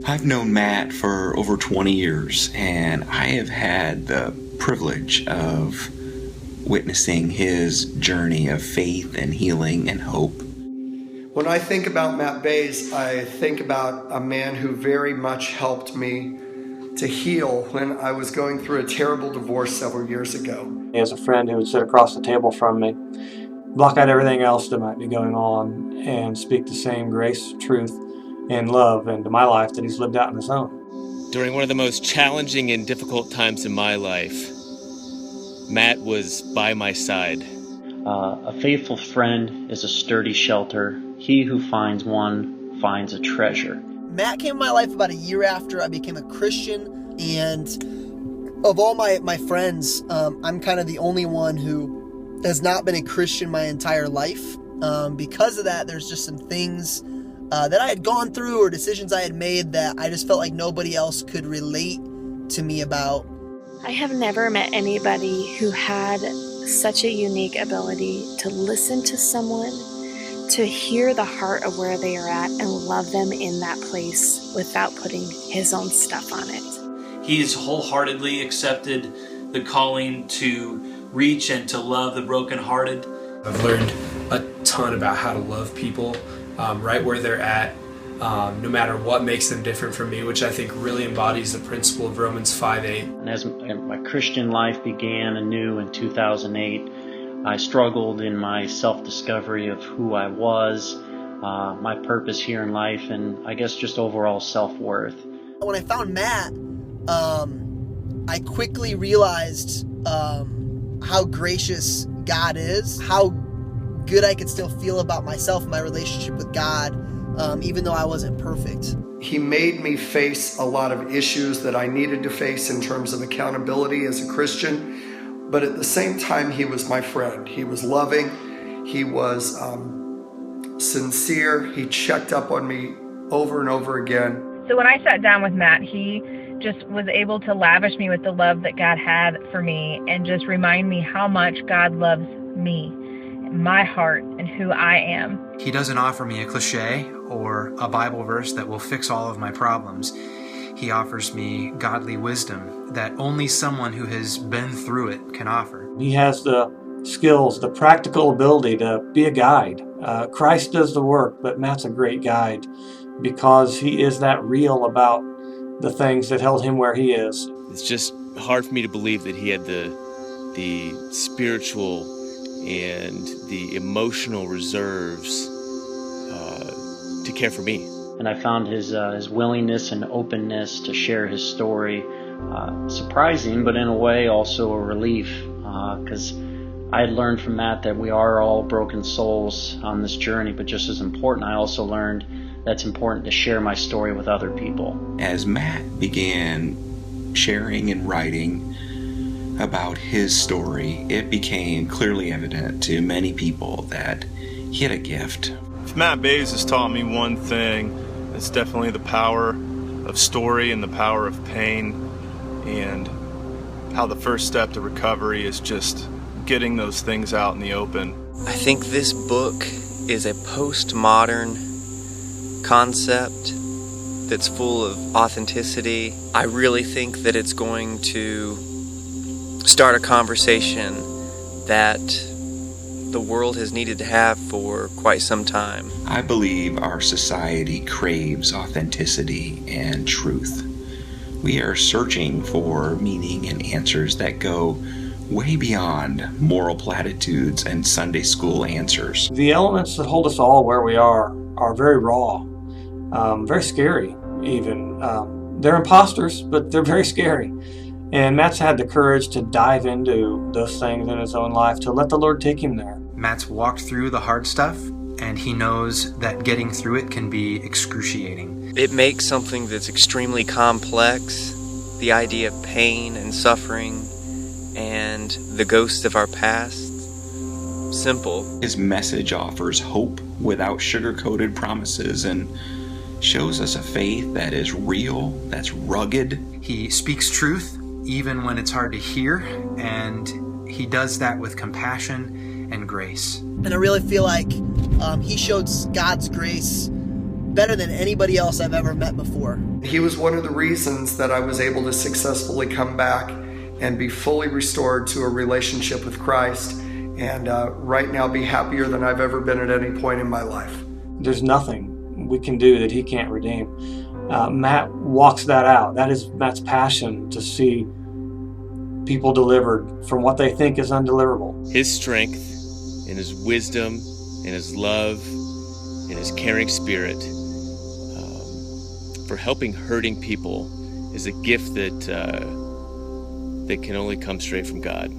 I've known Matt for over 20 years, and I have had the privilege of witnessing his journey of faith and healing and hope. When I think about Matt Bays, I think about a man who very much helped me to heal when I was going through a terrible divorce several years ago. He has a friend who would sit across the table from me, block out everything else that might be going on, and speak the same grace, truth, and love into my life that he's lived out in his own. During one of the most challenging and difficult times in my life, Matt was by my side. A faithful friend is a sturdy shelter. He who finds one finds a treasure. Matt came in my life about a year after I became a Christian, and of all my friends, I'm kind of the only one who has not been a Christian my entire life. Because of that, there's just some things that I had gone through or decisions I had made that I just felt like nobody else could relate to me about. I have never met anybody who had such a unique ability to listen to someone, to hear the heart of where they are at and love them in that place without putting his own stuff on it. He's wholeheartedly accepted the calling to reach and to love the brokenhearted. I've learned a ton about how to love people right where they're at, no matter what makes them different from me, which I think really embodies the principle of Romans 5:8. And as my Christian life began anew in 2008, I struggled in my self-discovery of who I was, my purpose here in life, and I guess just overall self-worth. When I found Matt, I quickly realized how gracious God is, how good I could still feel about myself and my relationship with God, even though I wasn't perfect. He made me face a lot of issues that I needed to face in terms of accountability as a Christian, but at the same time, he was my friend. He was loving, he was sincere, he checked up on me over and over again. So when I sat down with Matt, he just was able to lavish me with the love that God had for me and just remind me how much God loves me, my heart, and who I am. He doesn't offer me a cliche or a Bible verse that will fix all of my problems. He offers me godly wisdom that only someone who has been through it can offer. He has the skills, the practical ability to be a guide. Christ does the work, but Matt's a great guide because he is that real about the things that held him where he is. It's just hard for me to believe that he had the spiritual and the emotional reserves to care for me. And I found his willingness and openness to share his story surprising, but in a way also a relief, because I had learned from Matt that we are all broken souls on this journey, but just as important, I also learned that it's important to share my story with other people. As Matt began sharing and writing about his story, it became clearly evident to many people that he had a gift. If Matt Bays has taught me one thing, it's definitely the power of story and the power of pain, and how the first step to recovery is just getting those things out in the open. I think this book is a postmodern concept that's full of authenticity. I really think that it's going to start a conversation that the world has needed to have for quite some time. I believe our society craves authenticity and truth. We are searching for meaning and answers that go way beyond moral platitudes and Sunday school answers. The elements that hold us all where we are very raw, very scary even. They're imposters, but they're very scary. And Matt's had the courage to dive into those things in his own life, to let the Lord take him there. Matt's walked through the hard stuff, and he knows that getting through it can be excruciating. It makes something that's extremely complex, the idea of pain and suffering and the ghosts of our past, simple. His message offers hope without sugar-coated promises and shows us a faith that is real, that's rugged. He speaks truth even when it's hard to hear, and he does that with compassion and grace. And I really feel like he showed God's grace better than anybody else I've ever met before. He was one of the reasons that I was able to successfully come back and be fully restored to a relationship with Christ, and right now be happier than I've ever been at any point in my life. There's nothing we can do that he can't redeem. Matt walks that out. That is Matt's passion, to see people delivered from what they think is undeliverable. His strength and his wisdom and his love and his caring spirit for helping hurting people is a gift that can only come straight from God.